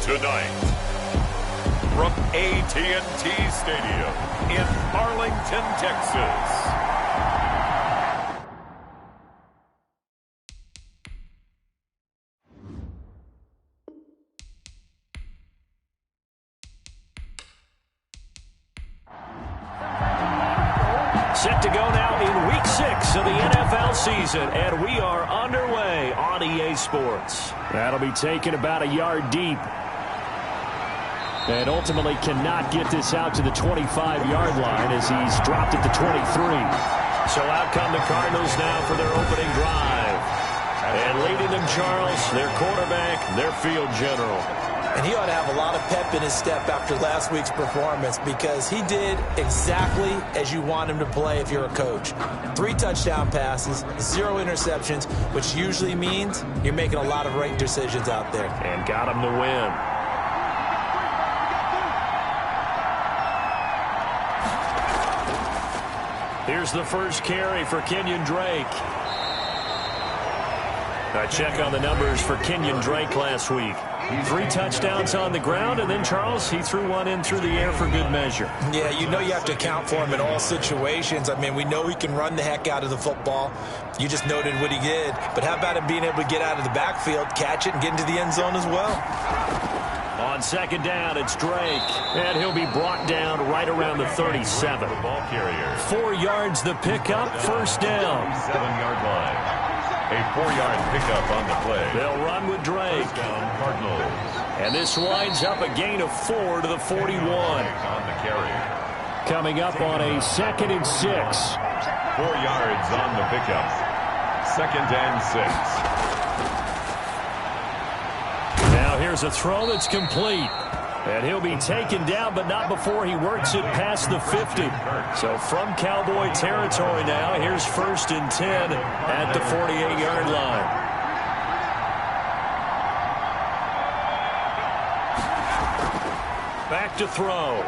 Tonight, from AT&T Stadium in Arlington, Texas. Set to go now in Week 6 of the NFL season, and we are underway on EA Sports. That'll be taken about a yard deep. And ultimately cannot get this out to the 25-yard line as he's dropped at the 23. So out come the Cardinals now for their opening drive. And leading them, Charles, their quarterback, their field general. And he ought to have a lot of pep in his step after last week's performance because he did exactly as you want him to play if you're a coach. 3 touchdown passes, 0 interceptions, which usually means you're making a lot of right decisions out there. And got him to win. Here's the first carry for Kenyon Drake. A check on the numbers for Kenyon Drake last week. 3 touchdowns on the ground, and then, Charles, he threw one in through the air for good measure. Yeah, you know you have to account for him in all situations. I mean, we know he can run the heck out of the football. You just noted what he did. But how about him being able to get out of the backfield, catch it, and get into the end zone as well? On second down, it's Drake, and he'll be brought down right around the 37. 4 yards the pickup, first down. 7-yard line. A 4-yard pickup on the play. They'll run with Drake. Down Cardinals. And this winds up a gain of 4 to the 41. On the carry. Coming up on a 2nd and 6. 4 yards on the pickup. 2nd and 6. Now here's a throw that's complete. And he'll be taken down, but not before he works it past the 50. So from Cowboy territory now, here's 1st and 10 at the 48-yard line. Back to throw.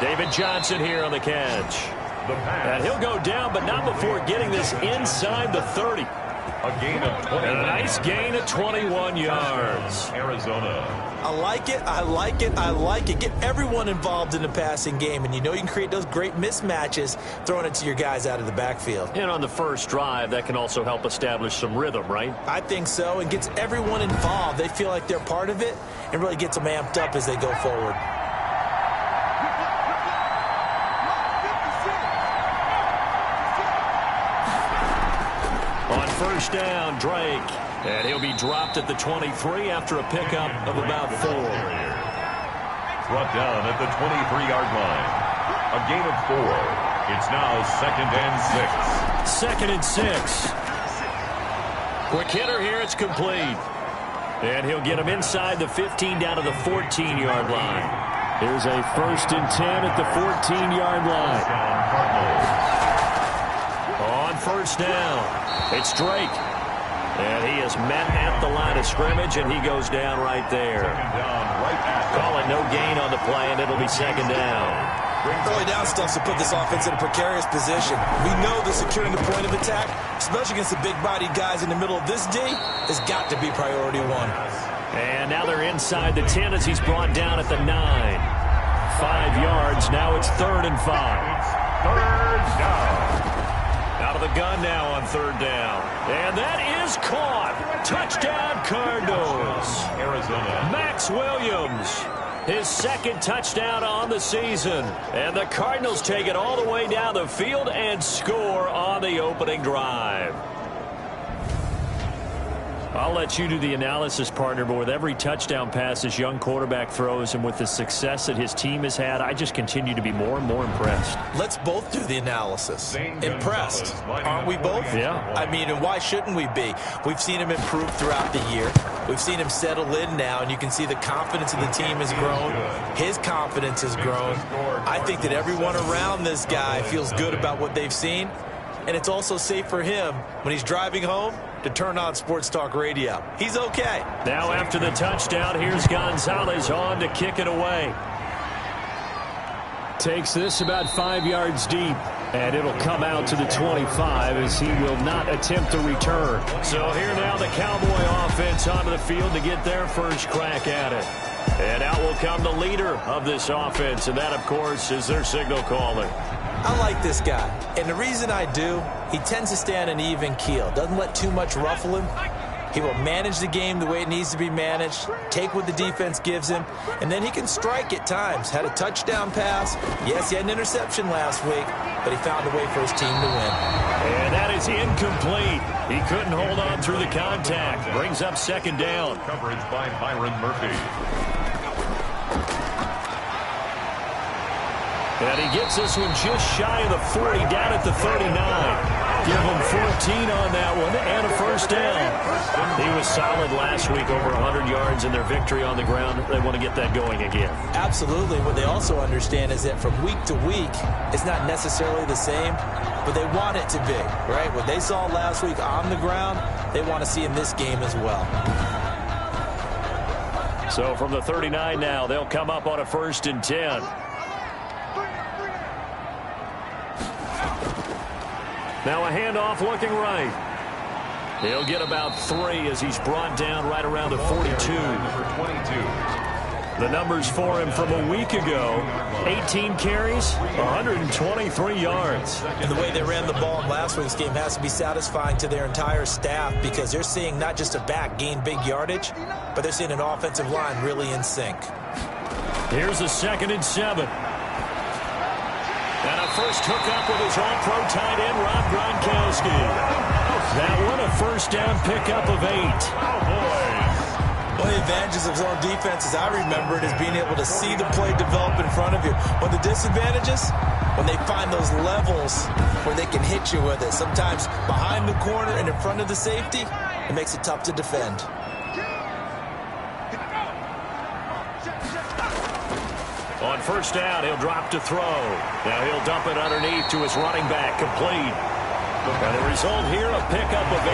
David Johnson here on the catch. And he'll go down, but not before getting this inside the 30. A gain of 20. And a nice gain of 21 yards. Arizona. I like it, I like it, I like it. Get everyone involved in the passing game, and you know you can create those great mismatches throwing it to your guys out of the backfield. And on the first drive, that can also help establish some rhythm, right? I think so, and gets everyone involved. They feel like they're part of it and really gets them amped up as they go forward. On first down, Drake. And he'll be dropped at the 23 after a pickup of about 4. Brought down at the 23-yard line. A gain of 4. It's now 2nd and 6. 2nd and 6. Quick hitter here, it's complete. And he'll get him inside the 15 down to the 14-yard line. Here's a 1st and 10 at the 14-yard line. On first down, it's Drake. And he is met at the line of scrimmage, and he goes down right there. Call it no gain on the play, and it'll be 2nd down. Early down stuff to put this offense in a precarious position. We know that securing the point of attack, especially against the big-bodied guys in the middle of this D, has got to be priority 1. And now they're inside the 10 as he's brought down at the 9. 5 yards. Now it's 3rd and 5. 3rd down. Out of the gun now on 3rd down. And that is caught. Touchdown, Cardinals. Arizona. Max Williams, his 2nd touchdown on the season. And the Cardinals take it all the way down the field and score on the opening drive. I'll let you do the analysis, partner, but with every touchdown pass this young quarterback throws and with the success that his team has had, I just continue to be more and more impressed. Let's both do the analysis. Impressed. Aren't we both? Yeah. I mean, and why shouldn't we be? We've seen him improve throughout the year. We've seen him settle in now, and you can see the confidence of the team has grown. His confidence has grown. I think that everyone around this guy feels good about what they've seen, and it's also safe for him when he's driving home to turn on Sports Talk Radio. He's okay. Now after the touchdown, here's Gonzalez on to kick it away. Takes this about 5 yards deep. And it'll come out to the 25 as he will not attempt to return. So here now the Cowboy offense onto the field to get their first crack at it. And out will come the leader of this offense, and that, of course, is their signal caller. I like this guy, and the reason I do, he tends to stay on an even keel. Doesn't let too much ruffle him. He will manage the game the way it needs to be managed, take what the defense gives him, and then he can strike at times. Had a touchdown pass. Yes, he had an interception last week, but he found a way for his team to win. And that is incomplete. He couldn't hold on through the contact. Brings up second down. Coverage by Byron Murphy. And he gets this one just shy of the 40, down at the 39. Give him 14 on that one and a first down. He was solid last week, over 100 yards in their victory on the ground. They want to get that going again. Absolutely. What they also understand is that from week to week, it's not necessarily the same, but they want it to be, right? What they saw last week on the ground, they want to see in this game as well. So from the 39 now, they'll come up on a 1st and 10. Now a handoff looking right. He'll get about 3 as he's brought down right around the 42. The numbers for him from a week ago: 18 carries, 123 yards. And the way they ran the ball in last week's game has to be satisfying to their entire staff, because they're seeing not just a back gain big yardage, but they're seeing an offensive line really in sync. Here's a 2nd and 7. And a first hookup with his all-pro tight end, Rob Gronkowski. That one a first down pickup of 8. Oh, boy. One of the advantages of zone defense, as I remember it, is being able to see the play develop in front of you. One of the disadvantages, when they find those levels where they can hit you with it, sometimes behind the corner and in front of the safety, it makes it tough to defend. On first down, he'll drop to throw. Now he'll dump it underneath to his running back, complete. And the result here, a pickup of 8.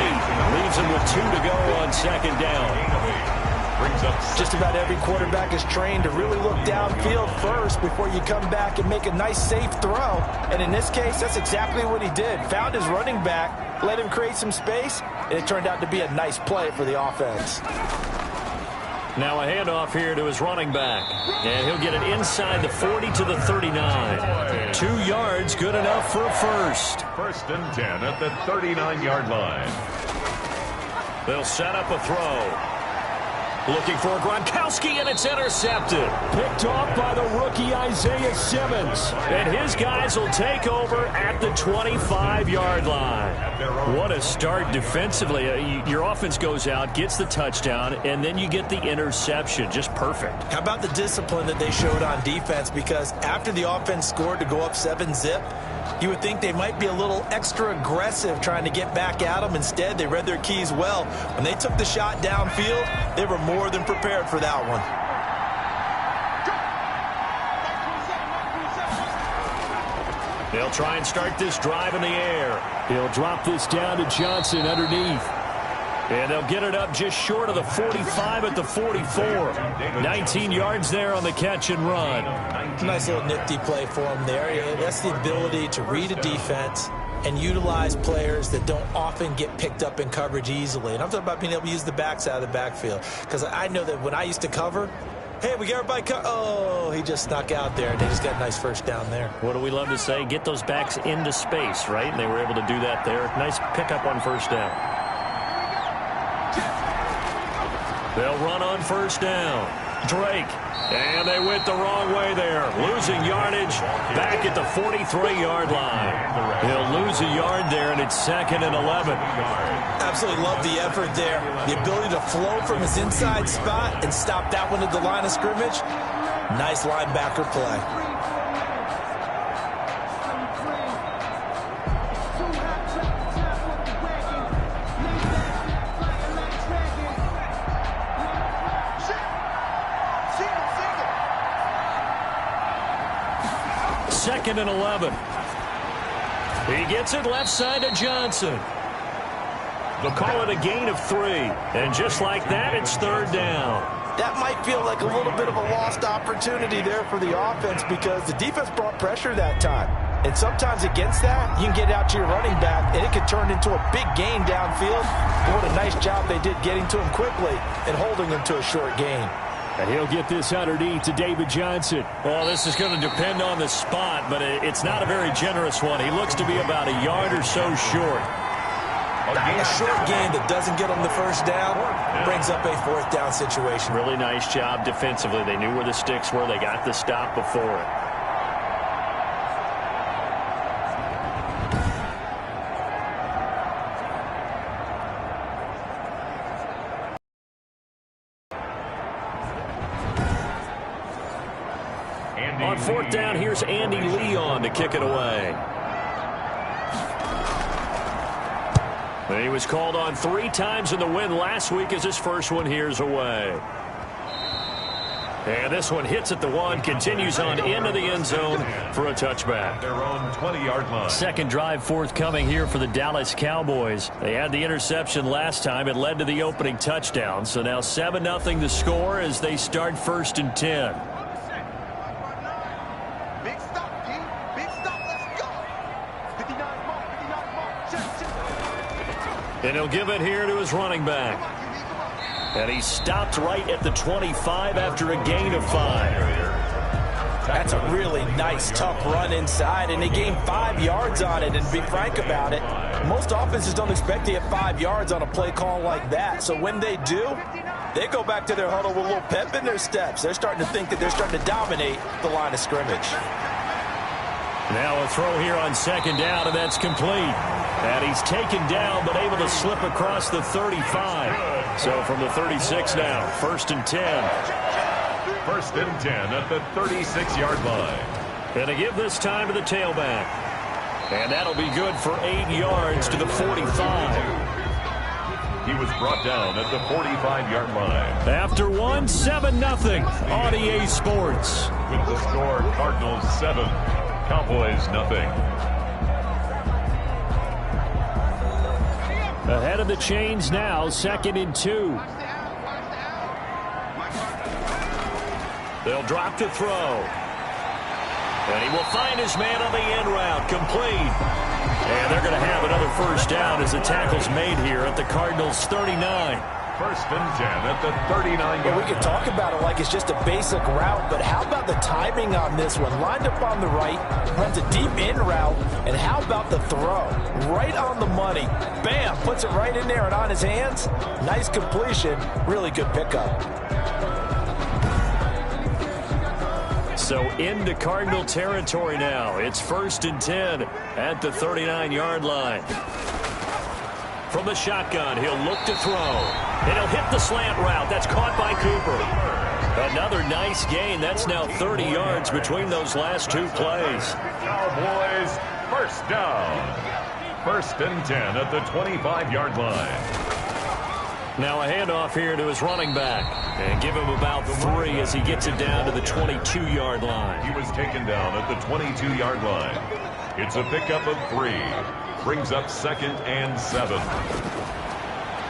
Leaves him with 2 to go on 2nd down. Just about every quarterback is trained to really look downfield first before you come back and make a nice, safe throw. And in this case, that's exactly what he did. Found his running back, let him create some space, and it turned out to be a nice play for the offense. Now a handoff here to his running back. And he'll get it inside the 40 to the 39. 2 yards, good enough for a first. 1st and 10 at the 39-yard line. They'll set up a throw. Looking for Gronkowski, and it's intercepted. Picked off by the rookie Isaiah Simmons. And his guys will take over at the 25-yard line. What a start defensively. Your offense goes out, gets the touchdown, and then you get the interception. Just perfect. How about the discipline that they showed on defense? Because after the offense scored to go up 7-zip, you would think they might be a little extra aggressive trying to get back at them. Instead, they read their keys well. When they took the shot downfield, they were more than prepared for that one. They'll try and start this drive in the air. He'll drop this down to Johnson underneath. And they'll get it up just short of the 45 at the 44. 19 yards there on the catch and run. Nice little nifty play for him there. That's the ability to read a defense and utilize players that don't often get picked up in coverage easily. And I'm talking about being able to use the backside of the backfield. Because I know that when I used to cover, hey, we got everybody oh, he just snuck out there, and they just got a nice first down there. What do we love to say? Get those backs into space, right? And they were able to do that there. Nice pickup on first down. They'll run on first down. Drake. And they went the wrong way there. Losing yardage back at the 43-yard line. He'll lose a yard there, and it's 2nd and 11. Absolutely love the effort there. The ability to flow from his inside spot and stop that one at the line of scrimmage. Nice linebacker play. Second and 11. He gets it left side to Johnson. They'll call it a gain of 3. And just like that, it's 3rd down. That might feel like a little bit of a lost opportunity there for the offense because the defense brought pressure that time. And sometimes against that, you can get out to your running back, and it could turn into a big gain downfield. What a nice job they did getting to him quickly and holding him to a short gain. And he'll get this underneath to David Johnson. Well, this is going to depend on the spot, but it's not a very generous one. He looks to be about a yard or so short. A short gain that doesn't get him the first down brings up a fourth down situation. Really nice job defensively. They knew where the sticks were. They got the stop before it. On fourth down, here's Andy Leon to kick it away. And he was called on 3 times in the win last week as his first one here's away. And this one hits at the 1, continues on into the end zone for a touchback. Their own 20-yard line. Second drive forthcoming here for the Dallas Cowboys. They had the interception last time. It led to the opening touchdown. So now 7-0 the score as they start 1st and 10. And he'll give it here to his running back. And he stopped right at the 25 after a gain of 5. That's a really nice, tough run inside, and they gained 5 yards on it. And to be frank about it, most offenses don't expect to get 5 yards on a play call like that. So when they do, they go back to their huddle with a little pep in their steps. They're starting to think that they're starting to dominate the line of scrimmage. Now a throw here on second down, and that's complete. And he's taken down, but able to slip across the 35. So from the 36 now, 1st and 10. 1st and 10 at the 36-yard line. And to give this time to the tailback. And that'll be good for 8 yards to the 45. He was brought down at the 45-yard line. After 1, 7-0 on EA Sports. With the score, Cardinals 7, Cowboys 0. Ahead of the chains now, 2nd and 2. They'll drop to throw. And he will find his man on the end route, complete. And they're going to have another first down as the tackle's made here at the Cardinals' 39. 1st and 10 at the 39-yard line. We can talk about it like it's just a basic route, but how about the timing on this one? Lined up on the right, runs a deep in route, and how about the throw? Right on the money. Bam! Puts it right in there and on his hands. Nice completion. Really good pickup. So into Cardinal territory now. It's 1st and 10 at the 39-yard line. From the shotgun, he'll look to throw. And he'll hit the slant route. That's caught by Cooper. Another nice gain. That's now 30 yards between those last 2 plays. Cowboys, 1st down. 1st and 10 at the 25-yard line. Now a handoff here to his running back. And give him about 3 as he gets it down to the 22-yard line. He was taken down at the 22-yard line. It's a pickup of 3. Brings up 2nd and 7.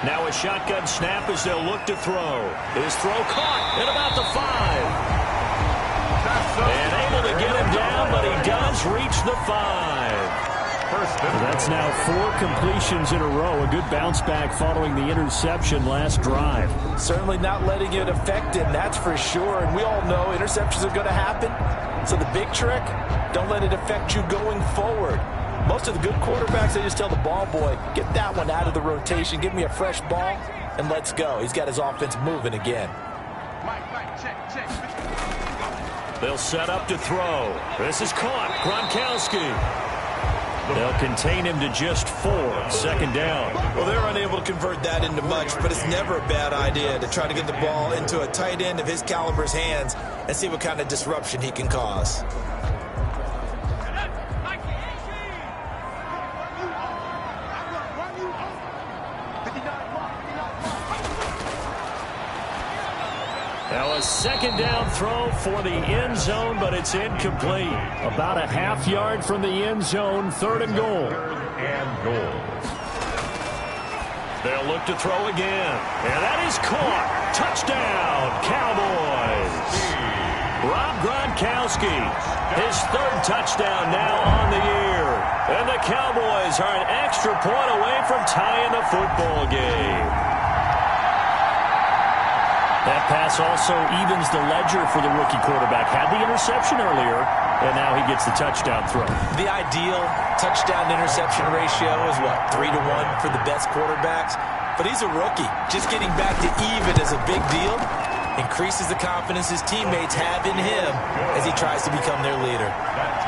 Now a shotgun snap as they'll look to throw. His throw caught at about the 5. And able to get him down, but he does reach the 5. That's now 4 completions in a row. A good bounce back following the interception last drive. Certainly not letting it affect him, that's for sure. And we all know interceptions are going to happen. So the big trick, don't let it affect you going forward. Most of the good quarterbacks, they just tell the ball boy, get that one out of the rotation, give me a fresh ball, and let's go. He's got his offense moving again. They'll set up to throw. This is caught. Gronkowski. They'll contain him to just 4. 2nd down. Well, they're unable to convert that into much, but it's never a bad idea to try to get the ball into a tight end of his caliber's hands and see what kind of disruption he can cause. Now a 2nd down throw for the end zone, but it's incomplete. About a half yard from the end zone, 3rd and goal. 3rd and goal. They'll look to throw again. And that is caught. Touchdown, Cowboys. Rob Gronkowski, his third touchdown now on the year. And the Cowboys are an extra point away from tying the football game. That pass also evens the ledger for the rookie quarterback. Had the interception earlier, and now he gets the touchdown throw. The ideal touchdown-interception ratio is, what, 3-to-1 for the best quarterbacks? But he's a rookie. Just getting back to even is a big deal. Increases the confidence his teammates have in him as he tries to become their leader.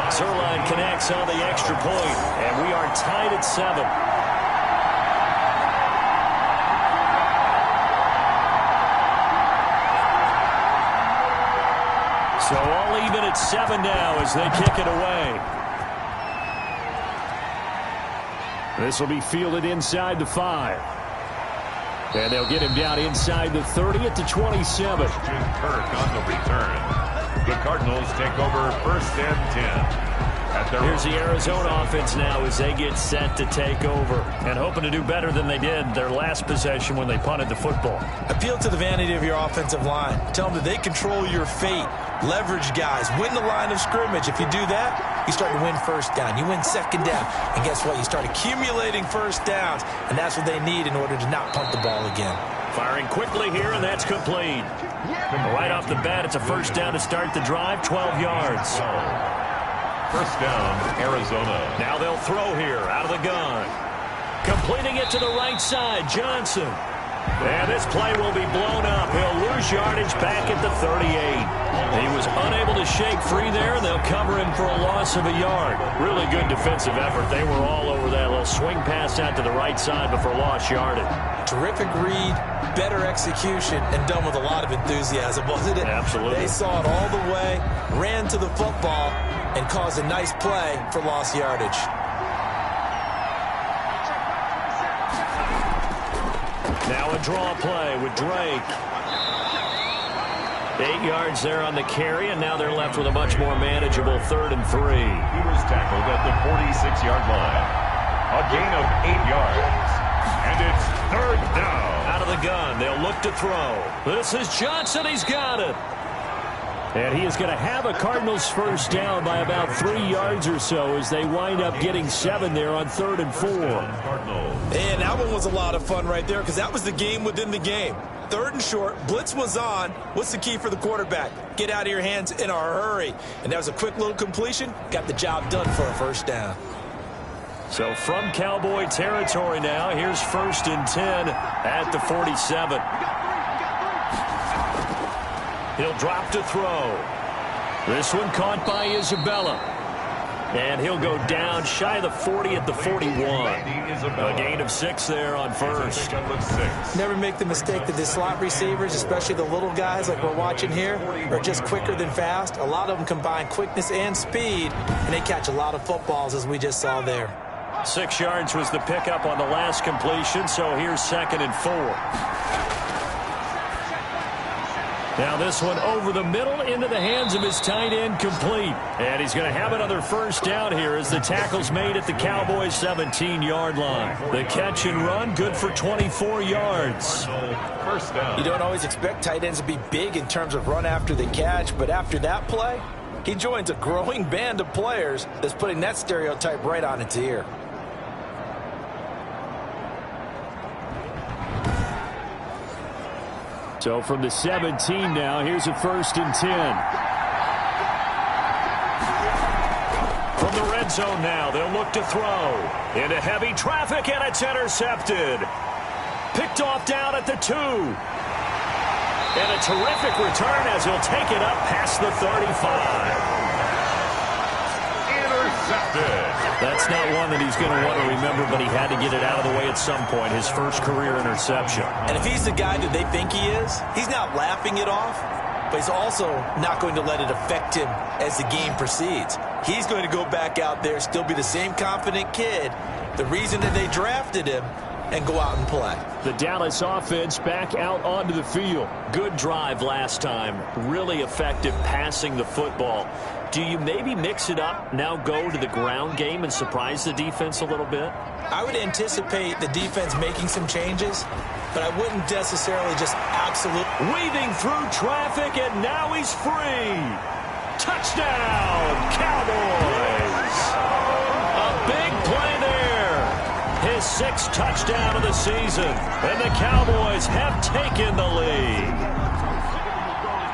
Zerline connects on the extra point, and we are tied at 7. So all even at 7 now as they kick it away. This will be fielded inside the 5. And they'll get him down inside the 30 at the 27. Kirk on the return. The Cardinals take over 1st and 10. Here's the Arizona offense now as they get set to take over and hoping to do better than they did their last possession when they punted the football. Appeal to the vanity of your offensive line. Tell them that they control your fate. Leverage guys. Win the line of scrimmage. If you do that, you start to win first down. You win second down. And guess what? You start accumulating first downs. And that's what they need in order to not punt the ball again. Firing quickly here, and that's complete. Right off the bat, it's a first down to start the drive, 12 yards. First down, Arizona. Now they'll throw here out of the gun. Completing it to the right side, Johnson. And this play will be blown up. He'll lose yardage back at the 38. He was unable to shake free there, and they'll cover him for a loss of a yard. Really good defensive effort. They were all over that little swing pass out to the right side before lost yardage. Terrific read, better execution, and done with a lot of enthusiasm, wasn't it? Absolutely. They saw it all the way, ran to the football, and caused a nice play for lost yardage. Now a draw play with Drake. 8 yards there on the carry, and now they're left with a much more manageable 3rd and 3. He was tackled at the 46-yard line. A gain of 8 yards. And it's 3rd down. Out of the gun, they'll look to throw. This is Johnson. He's got it. And he is going to have a Cardinals first down by about 3 yards or so as they wind up getting 7 there on 3rd and 4. And that one was a lot of fun right there because that was the game within the game. 3rd and short, blitz was on. What's the key for the quarterback? Get out of your hands in a hurry. And that was a quick little completion. Got the job done for a first down. So from Cowboy territory now, here's 1st and 10 at the 47. He'll drop to throw. This one caught by Isabella. And he'll go down shy of the 40 at the 41. A gain of 6 there on first. Never make the mistake that the slot receivers, especially the little guys like we're watching here, are just quicker than fast. A lot of them combine quickness and speed, and they catch a lot of footballs as we just saw there. 6 yards was the pickup on the last completion, so here's 2nd and 4. Now this one over the middle into the hands of his tight end, complete. And he's going to have another first down here as the tackle's made at the Cowboys' 17-yard line. The catch and run, good for 24 yards. First down. You don't always expect tight ends to be big in terms of run after the catch, but after that play, he joins a growing band of players that's putting that stereotype right on its ear. So from the 17 now, here's a 1st and 10. From the red zone now, they'll look to throw. Into heavy traffic, and it's intercepted. Picked off down at the 2. And a terrific return as he'll take it up past the 35. That's not one that he's going to want to remember, but he had to get it out of the way at some point, his first career interception. And if he's the guy that they think he is, he's not laughing it off, but he's also not going to let it affect him as the game proceeds. He's going to go back out there, still be the same confident kid, the reason that they drafted him, and go out and play. The Dallas offense back out onto the field. Good drive last time. Really effective passing the football. Do you maybe mix it up, now go to the ground game and surprise the defense a little bit? I would anticipate the defense making some changes. but I wouldn't necessarily just absolutely. Weaving through traffic, and now he's free. Touchdown, Cowboys. A big play there. His 6th touchdown of the season, and the Cowboys have taken the lead.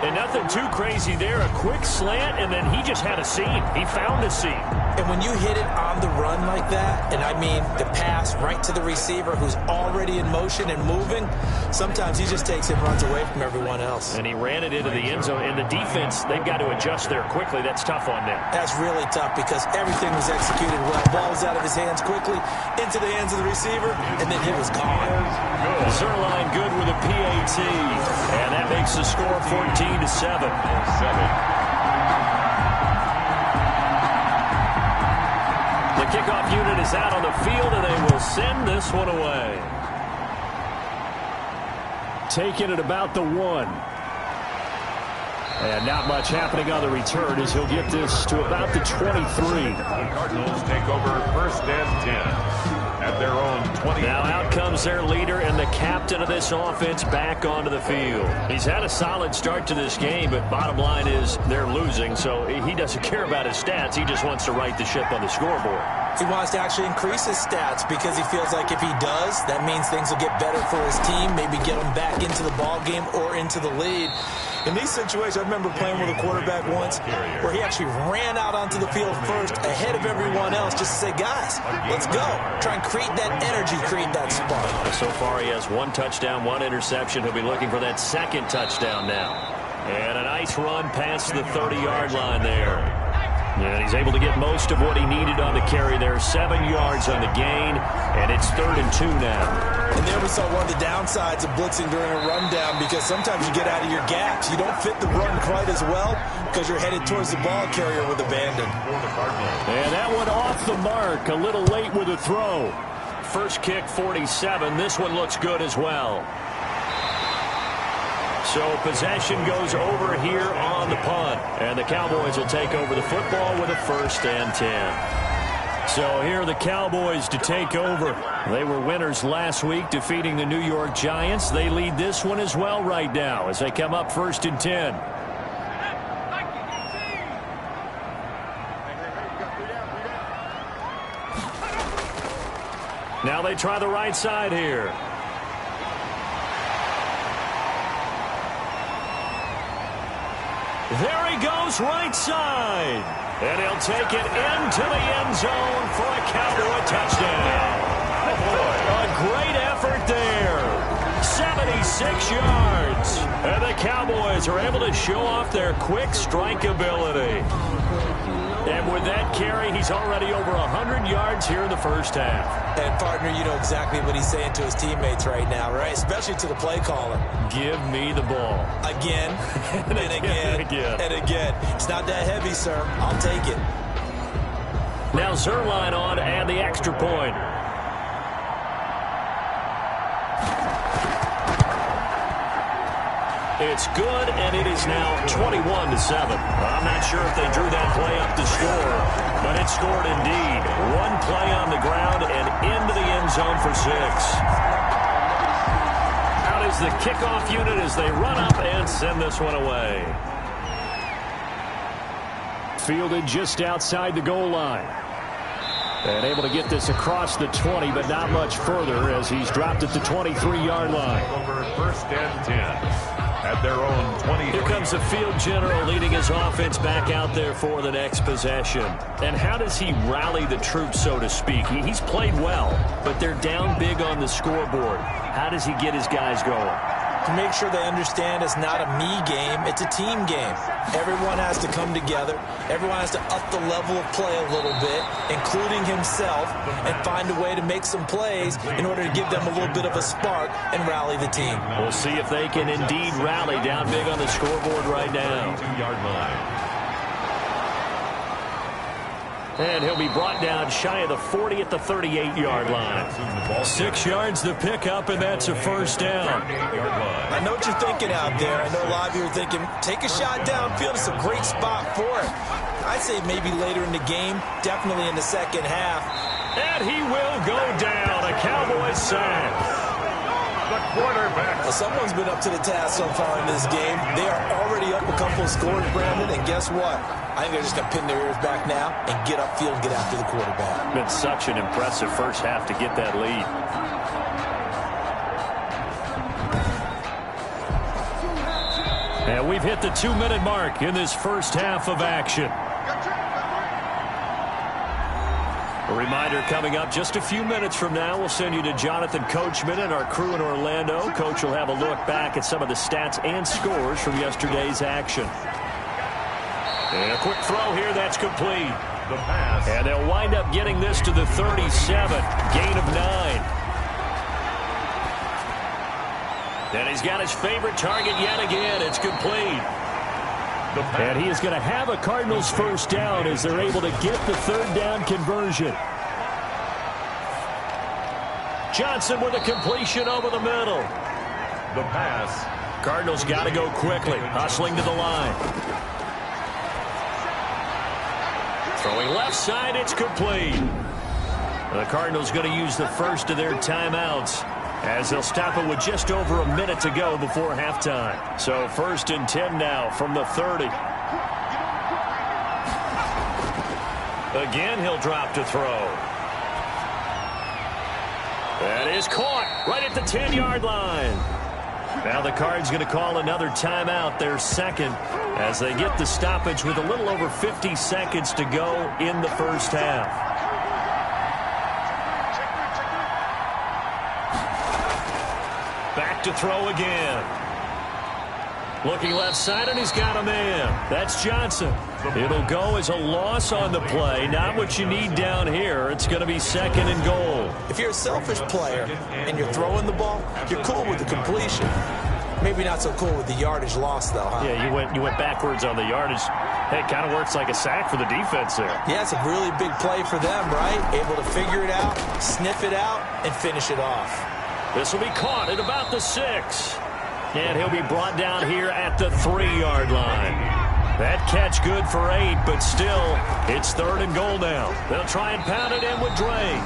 And nothing too crazy there. A quick slant, and then he just had a seam. He found a seam. And when you hit it on the run like that, and I mean the pass right to the receiver who's already in motion and moving, sometimes he just takes it and runs away from everyone else. And he ran it into the end zone. And the defense, they've got to adjust there quickly. That's tough on them. That's really tough because everything was executed well. Ball was out of his hands quickly, into the hands of the receiver, and then he was gone. Zerline good with a PAT. And that makes the score 14-7. The kickoff unit is out on the field, and they will send this one away. Taking it about the 1. And not much happening on the return as he'll get this to about the 23. The Cardinals take over 1st and 10 at their own 20. Now out comes their leader and the captain of this offense back onto the field. He's had a solid start to this game, but bottom line is they're losing, so he doesn't care about his stats. He just wants to right the ship on the scoreboard. He wants to actually increase his stats because he feels like if he does, that means things will get better for his team, maybe get him back into the ball game or into the lead. In these situations, I remember playing with a quarterback once where he actually ran out onto the field first ahead of everyone else just to say, guys, let's go. Try and create that energy, create that spark. So far, he has 1 touchdown, 1 interception. He'll be looking for that 2nd touchdown now. And a nice run past the 30-yard line there. And he's able to get most of what he needed on the carry there. 7 yards on the gain, and it's 3rd and 2 now. And there we saw one of the downsides of blitzing during a rundown because sometimes you get out of your gaps. You don't fit the run quite as well because you're headed towards the ball carrier with abandon. And that one off the mark, a little late with the throw. First kick, 47. This one looks good as well. So possession goes over here on the punt. And the Cowboys will take over the football with a 1st and 10. So here are the Cowboys to take over. They were winners last week, defeating the New York Giants. They lead this one as well right now as they come up 1st and 10. Now they try the right side here. There he goes, right side. And he'll take it into the end zone for a Cowboy touchdown. A great effort there. 76 yards. And the Cowboys are able to show off their quick strike ability. And with that carry, he's already over 100 yards here in the first half. And, partner, you know exactly what he's saying to his teammates right now, right? Especially to the play caller. Give me the ball. Again, and again, and again. It's not that heavy, sir. I'll take it. Now Zerline on and the extra point. It's good, and it is now 21-7. I'm not sure if they drew that play up to score, but it scored indeed. 1 play on the ground and into the end zone for 6. Out is the kickoff unit as they run up and send this one away. Fielded just outside the goal line. And able to get this across the 20, but not much further as he's dropped at the 23-yard line. Over 1st and 10. At their own 20. Here comes the field general leading his offense back out there for the next possession. And how does he rally the troops, so to speak? He's played well, but they're down big on the scoreboard. How does he get his guys going? To make sure they understand it's not a me game, it's a team game. Everyone has to come together. Everyone has to up the level of play a little bit, including himself, and find a way to make some plays in order to give them a little bit of a spark and rally the team. We'll see if they can indeed rally down big on the scoreboard right now. 2-yard line. And he'll be brought down shy of the 40 at the 38-yard line. 6 yards the pickup, and that's a first down. I know what you're thinking out there. I know a lot of you are thinking, take a shot downfield. It's a great spot for it. I'd say maybe later in the game, definitely in the second half. And he will go down. A Cowboys sack. the quarterback. Well, someone's been up to the task so far in this game. They are already up a couple of scores, Brandon, and guess what? I think they're just going to pin their ears back now and get upfield and get after the quarterback. Been such an impressive first half to get that lead. And we've hit the 2-minute mark in this first half of action. A reminder coming up just a few minutes from now, we'll send you to Jonathan Coachman and our crew in Orlando. Coach will have a look back at some of the stats and scores from yesterday's action. And a quick throw here, that's complete. The pass. And they'll wind up getting this to the 37, gain of 9. And he's got his favorite target yet again. It's complete. And he is going to have a Cardinals first down as they're able to get the third down conversion. Johnson with a completion over the middle. The pass. Cardinals got to go quickly, hustling to the line. Throwing left side, it's complete. The Cardinals going to use the first of their timeouts, as they'll stop it with just over a minute to go before halftime. So 1st and 10 now from the 30. Again, he'll drop to throw. That is caught right at the 10-yard line. Now the Cards going to call another timeout, their second, as they get the stoppage with a little over 50 seconds to go in the first half. Back to throw again. Looking left side, and he's got a man. That's Johnson. It'll go as a loss on the play. Not what you need down here. It's going to be 2nd and goal. If you're a selfish player and you're throwing the ball, you're cool with the completion. Maybe not so cool with the yardage loss, though, huh? Yeah, you went backwards on the yardage. Hey, it kind of works like a sack for the defense there. Yeah, it's a really big play for them, right? Able to figure it out, sniff it out, and finish it off. This will be caught at about the 6. And he'll be brought down here at the 3-yard line. That catch good for 8, but still, it's 3rd and goal now. They'll try and pound it in with Drake.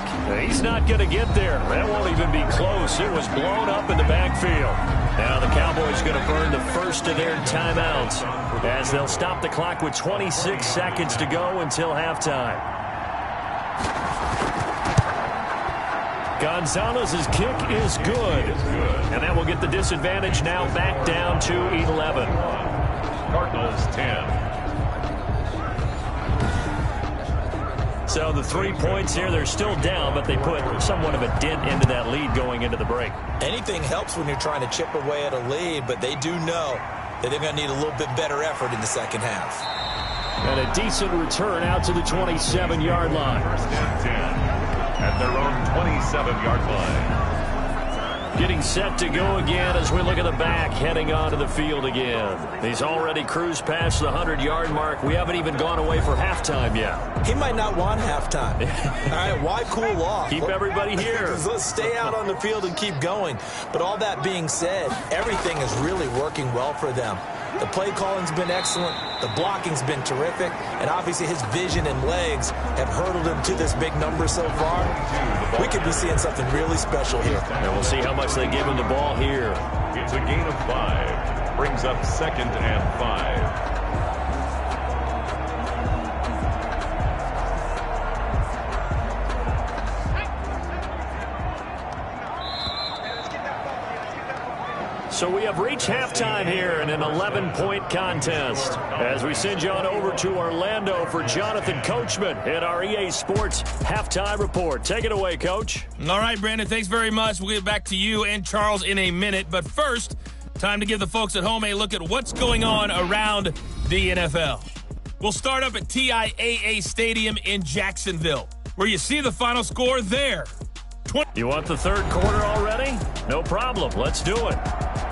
He's not going to get there. That won't even be close. It was blown up in the backfield. Now the Cowboys going to burn the first of their timeouts, as they'll stop the clock with 26 seconds to go until halftime. Gonzalez's kick is good. And that will get the disadvantage now back down to 11. Cardinals 10. So the 3 points here, they're still down, but they put somewhat of a dent into that lead going into the break. Anything helps when you're trying to chip away at a lead, but they do know that they're going to need a little bit better effort in the second half. And a decent return out to the 27-yard line. 1st and 10. At their own 27-yard line. Getting set to go again as we look at the back, heading onto the field again. He's already cruised past the 100-yard mark. We haven't even gone away for halftime yet. He might not want halftime. All right, why cool off? Keep everybody here. Let's stay out on the field and keep going. But all that being said, everything is really working well for them. The play calling's been excellent. The blocking's been terrific. And obviously his vision and legs have hurdled him to this big number so far. We could be seeing something really special here. And we'll see how much they give him the ball here. It's a gain of 5. Brings up 2nd and 5. So we have reached halftime here in an 11-point contest, as we send you on over to Orlando for Jonathan Coachman at our EA Sports Halftime Report. Take it away, Coach. All right, Brandon, thanks very much. We'll get back to you and Charles in a minute. But first, time to give the folks at home a look at what's going on around the NFL. We'll start up at TIAA Stadium in Jacksonville, where you see the final score there. You want the third quarter already? No problem. Let's do it.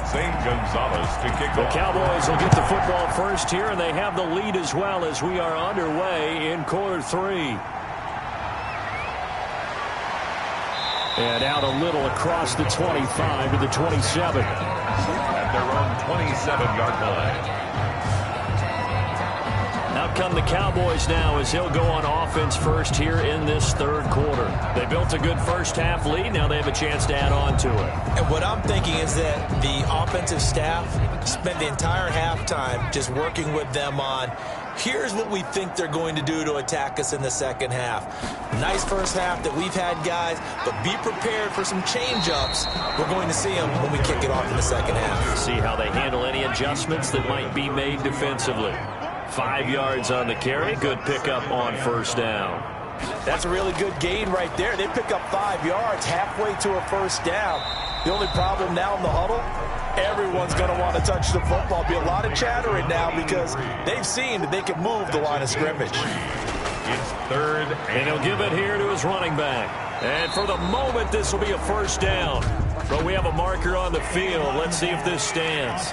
St. Gonzalez to kick off. The Cowboys will get the football first here, and they have the lead as well as we are underway in quarter 3. And out a little across the 25 to the 27. At their own 27-yard line. Now come the Cowboys now as he'll go on offense first here in this third quarter. They built a good first-half lead. Now they have a chance to add on to it. And what I'm thinking is that the offensive staff spent the entire halftime just working with them on, here's what we think they're going to do to attack us in the second half. Nice first half that we've had, guys, but be prepared for some change-ups. We're going to see them when we kick it off in the second half. See how they handle any adjustments that might be made defensively. 5 yards on the carry. Good pickup on first down. That's a really good gain right there. They pick up 5 yards halfway to a first down. The only problem now in the huddle, everyone's going to want to touch the football. Be a lot of chattering now because they've seen that they can move the line of scrimmage. It's third, and he'll give it here to his running back. And for the moment, this will be a first down. But we have a marker on the field. Let's see if this stands.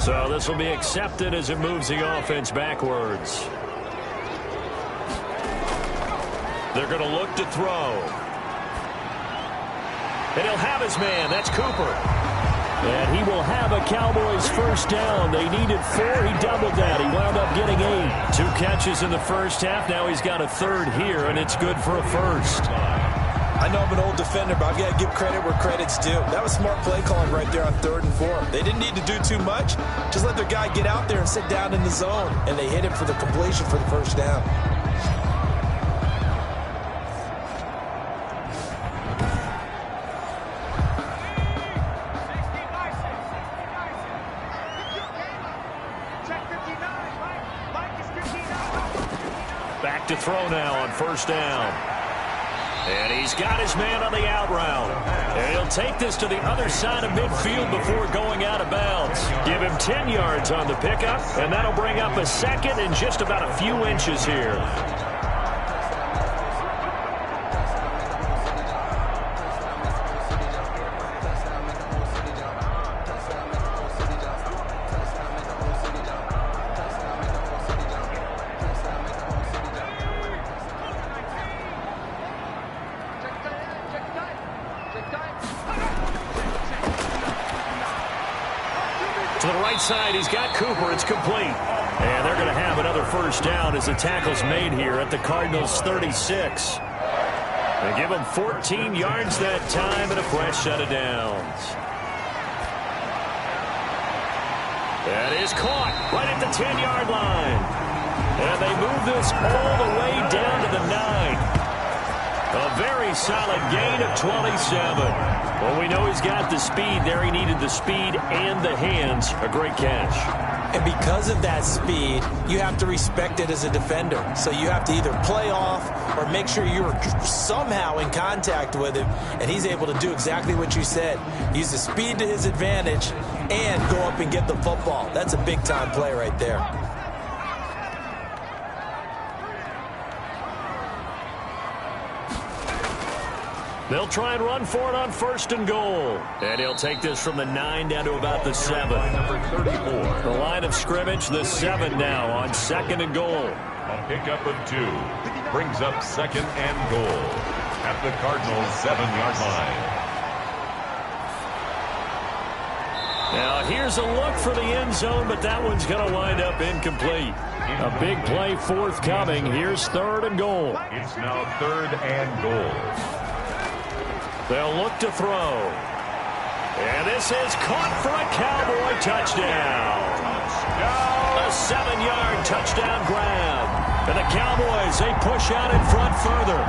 So this will be accepted as it moves the offense backwards. They're going to look to throw. And he'll have his man. That's Cooper. And he will have a Cowboys first down. They needed 4. He doubled that. He wound up getting 8. 2 catches in the first half. Now he's got a third here, and it's good for a first. I know I'm an old defender, but I've got to give credit where credit's due. That was smart play calling right there on 3rd and 4. They didn't need to do too much. Just let their guy get out there and sit down in the zone. And they hit him for the completion for the first down. Back to throw now on first down. And he's got his man on the out route. And he'll take this to the other side of midfield before going out of bounds. Give him 10 yards on the pickup, and that'll bring up a second and just about a few inches here. To the right side, he's got Cooper. It's complete. And they're going to have another first down as the tackle's made here at the Cardinals' 36. They give him 14 yards that time and a fresh set of downs. That is caught right at the 10-yard line. And they move this all the way down to the 9. A very solid gain of 27. Well, we know he's got the speed there. He needed the speed and the hands. A great catch. And because of that speed, you have to respect it as a defender. So you have to either play off or make sure you're somehow in contact with him. And he's able to do exactly what you said. Use the speed to his advantage and go up and get the football. That's a big-time play right there. They'll try and run for it on 1st and goal. And he'll take this from the 9 down to about the 7. number 34. The line of scrimmage, the 7 now on 2nd and goal. A pickup of 2 brings up 2nd and goal at the Cardinals' 7-yard line. Now here's a look for the end zone, but that one's going to wind up incomplete. A big play forthcoming. Here's 3rd and goal. It's now 3rd and goal. They'll look to throw. And this is caught for a Cowboy touchdown. A 7-yard touchdown grab. And the Cowboys, they push out in front further.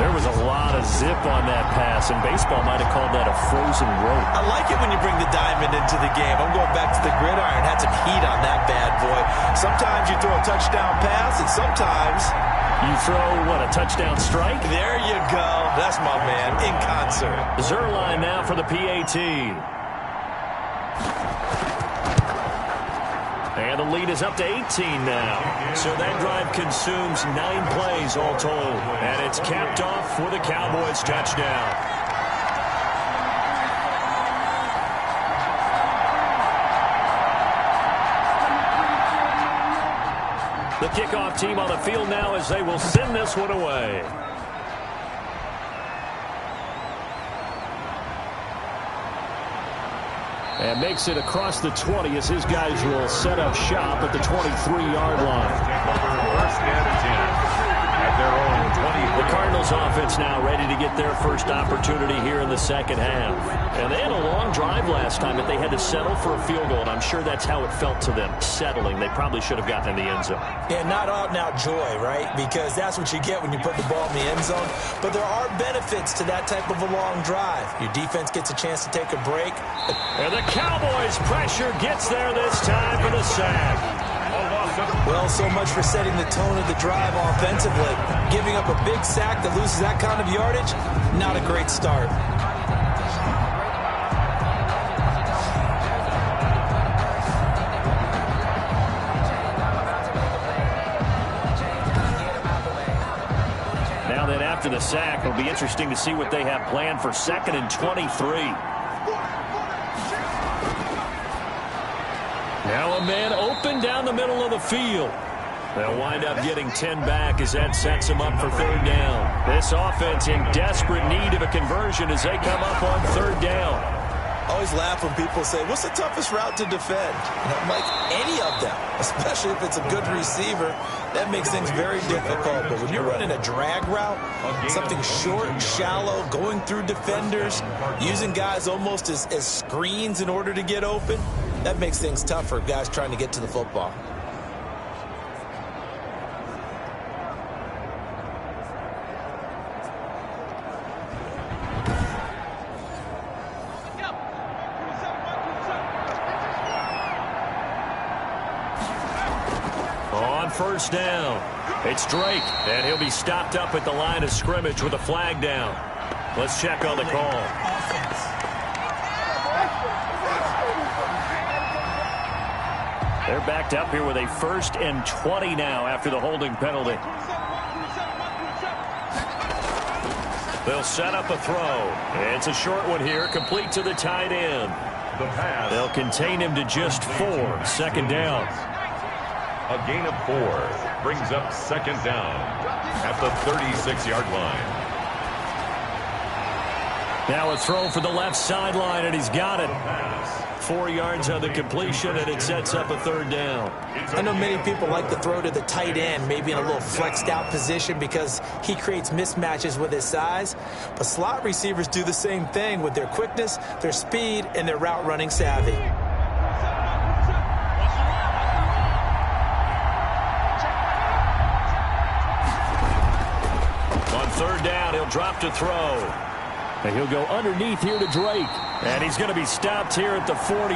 There was a lot of zip on that pass, and baseball might have called that a frozen rope. I like it when you bring the diamond into the game. I'm going back to the gridiron. Had some heat on that bad boy. Sometimes you throw a touchdown pass, and sometimes you throw, what, a touchdown strike? There you go. That's my man, in concert. Zerline now for the PAT. And the lead is up to 18 now. So that drive consumes 9 plays all told. And it's capped off with a Cowboys touchdown. The kickoff team on the field now as they will send this one away. And makes it across the 20 as his guys will set up shop at the 23-yard line. First and 10. At their own 20. The Cardinals offense now ready to get their first opportunity here in the second half. And they had a long drive last time, but they had to settle for a field goal, and I'm sure that's how it felt to them, settling. They probably should have gotten in the end zone. Yeah, not out-and-out joy, right? Because that's what you get when you put the ball in the end zone. But there are benefits to that type of a long drive. Your defense gets a chance to take a break. And the Cowboys' pressure gets there this time for the sack. Well, so much for setting the tone of the drive offensively. Giving up a big sack that loses that kind of yardage, not a great start. Now then, after the sack, it'll be interesting to see what they have planned for 2nd and 23. Now a man open down the middle of the field. They'll wind up getting 10 back as that sets them up for 3rd down. This offense in desperate need of a conversion as they come up on 3rd down. I always laugh when people say, what's the toughest route to defend? And I'm like, any of them, especially if it's a good receiver. That makes things very difficult. But when you're running a drag route, something short, shallow, going through defenders, using guys almost as screens in order to get open, that makes things tough for guys trying to get to the football. On 1st down, it's Drake, and he'll be stopped up at the line of scrimmage with a flag down. Let's check on the call. They're backed up here with a 1st and 20 now after the holding penalty. They'll set up a throw. It's a short one here, complete to the tight end. They'll contain him to just 4. 2nd down. A gain of 4 brings up 2nd down at the 36-yard line. Now a throw for the left sideline, and he's got it. 4 yards on the completion, and it sets up a 3rd down. I know many people like to throw to the tight end, maybe in a little flexed out position because he creates mismatches with his size. But slot receivers do the same thing with their quickness, their speed, and their route running savvy. On 3rd down, he'll drop to throw. And he'll go underneath here to Drake. And he's going to be stopped here at the 43,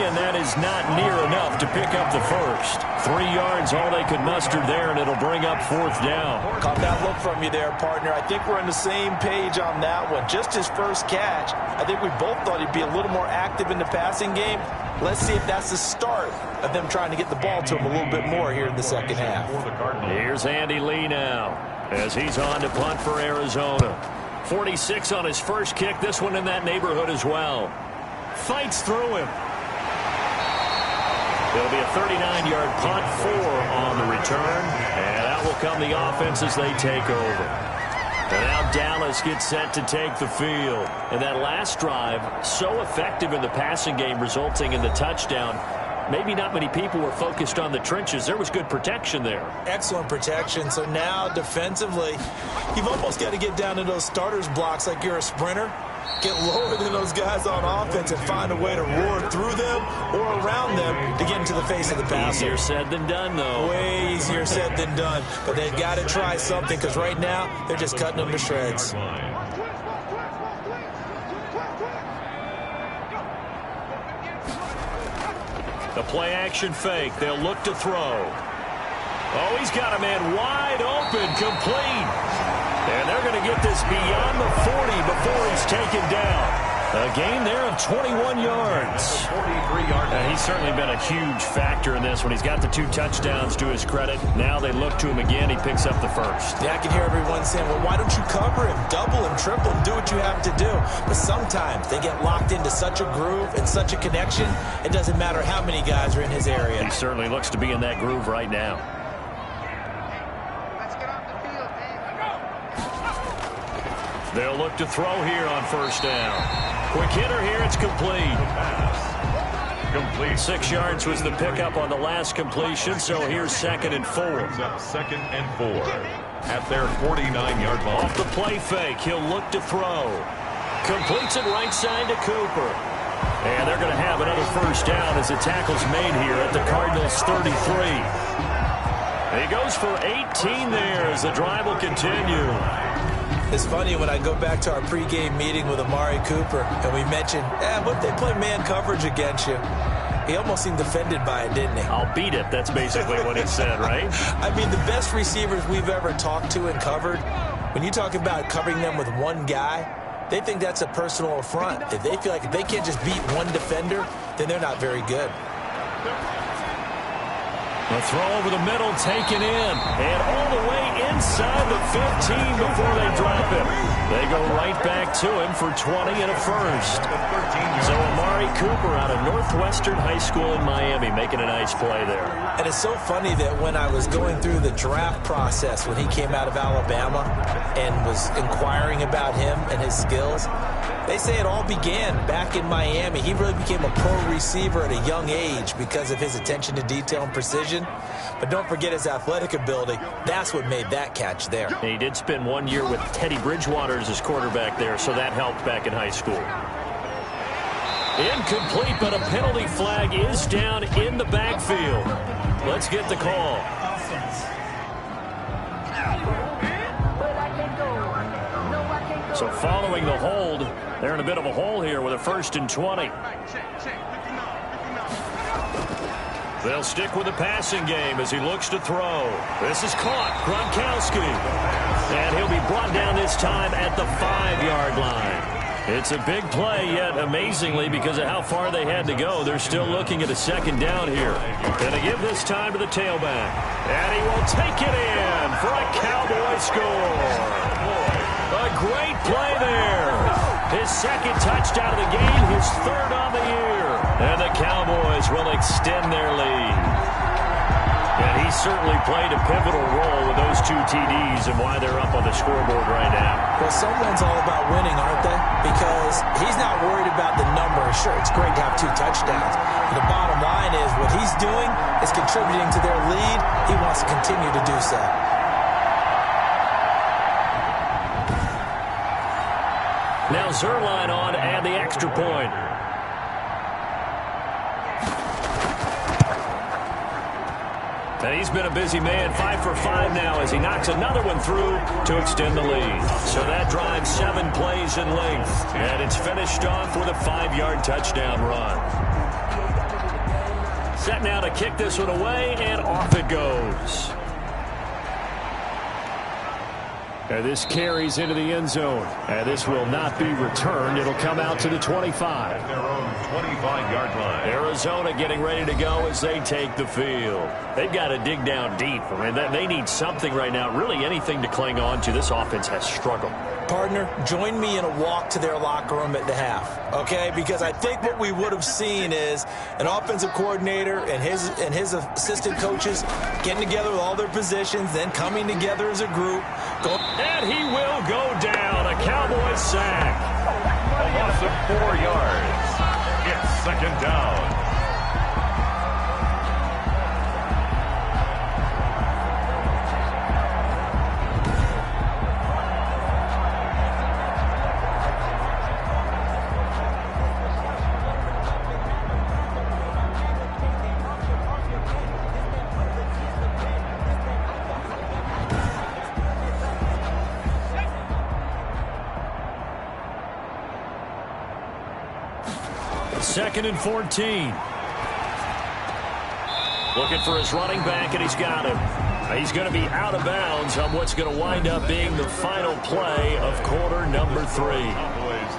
and that is not near enough to pick up the first. 3 yards, all they could muster there, and it'll bring up 4th down. Caught that look from you there, partner. I think we're on the same page on that one. Just his first catch. I think we both thought he'd be a little more active in the passing game. Let's see if that's the start of them trying to get the ball to him a little bit more here in the second half. Here's Andy Lee now as he's on to punt for Arizona. 46 on his first kick, this one in that neighborhood as well. Fights through him. There'll be a 39-yard punt, 4 on the return, and out will come the offense as they take over. And now Dallas gets set to take the field. And that last drive, so effective in the passing game, resulting in the touchdown. Maybe not many people were focused on the trenches. There was good protection there. Excellent protection. So now defensively, you've almost got to get down to those starters blocks like you're a sprinter. Get lower than those guys on offense and find a way to roar through them or around them to get into the face of the passer. Easier said than done, though. Way easier said than done. But they've got to try something because right now they're just cutting them to shreds. The play-action fake. They'll look to throw. Oh, he's got a man wide open, complete. And they're going to get this beyond the 40 before he's taken down. A gain there of 21 yards. And he's certainly been a huge factor in this one. He's got the 2 touchdowns to his credit. Now they look to him again. He picks up the first. Yeah, I can hear everyone saying, well, why don't you cover him? Double him, triple him, do what you have to do. But sometimes they get locked into such a groove and such a connection, it doesn't matter how many guys are in his area. He certainly looks to be in that groove right now. They'll look to throw here on first down. Quick hitter here, it's complete. complete. 6 yards was the pickup on the last completion, so here's 2nd and 4. Brings up 2nd and 4 at their 49-yard line. Off the play fake, he'll look to throw. Completes it right side to Cooper. And they're going to have another first down as the tackle's made here at the Cardinals' 33. He goes for 18 there as the drive will continue. It's funny when I go back to our pregame meeting with Amari Cooper and we mentioned, what if they play man coverage against you? He almost seemed offended by it, didn't he? I'll beat it. That's basically what he said, right? I mean, the best receivers we've ever talked to and covered, when you talk about covering them with one guy, they think that's a personal affront. If they feel like if they can't just beat one defender, then they're not very good. A throw over the middle, taken in, and all the way inside the 15 before they drop him. They go right back to him for 20 and a first. So Amari Cooper out of Northwestern High School in Miami making a nice play there. And it's so funny that when I was going through the draft process when he came out of Alabama and was inquiring about him and his skills, they say it all began back in Miami. He really became a pro receiver at a young age because of his attention to detail and precision. But don't forget his athletic ability. That's what made that catch there. And he did spend 1 year with Teddy Bridgewater as his quarterback there, so that helped back in high school. Incomplete, but a penalty flag is down in the backfield. Let's get the call. So following the hold, they're in a bit of a hole here with a 1st and 20. They'll stick with the passing game as he looks to throw. This is caught. Gronkowski. And he'll be brought down this time at the 5-yard line. It's a big play, yet amazingly, because of how far they had to go, they're still looking at a 2nd down here. Gonna give this time to the tailback. And he will take it in for a Cowboy score. A great play there. His 2nd touchdown of the game, his 3rd on the year. And the Cowboys will extend their lead. And he certainly played a pivotal role with those 2 TDs and why they're up on the scoreboard right now. Well, someone's all about winning, aren't they? Because he's not worried about the number. Sure, it's great to have 2 touchdowns. But the bottom line is what he's doing is contributing to their lead. He wants to continue to do so. Now Zerline on and the extra point. And he's been a busy man, 5 for 5 now as he knocks another one through to extend the lead. So that drives 7 plays in length. And it's finished off with a 5-yard touchdown run. Set now to kick this one away, and off it goes. And this carries into the end zone. And this will not be returned. It'll come out to the 25. Their own 25-yard line. Arizona getting ready to go as they take the field. They've got to dig down deep. I mean, they need something right now, really anything to cling on to. This offense has struggled. Partner, join me in a walk to their locker room at the half, okay? Because I think what we would have seen is an offensive coordinator and his assistant coaches getting together with all their positions, then coming together as a group. And he will go down. A Cowboy sack. A loss of 4 yards. It's 2nd down. Second and 14. Looking for his running back, and he's got him. He's going to be out of bounds on what's going to wind up being the final play of quarter number 3.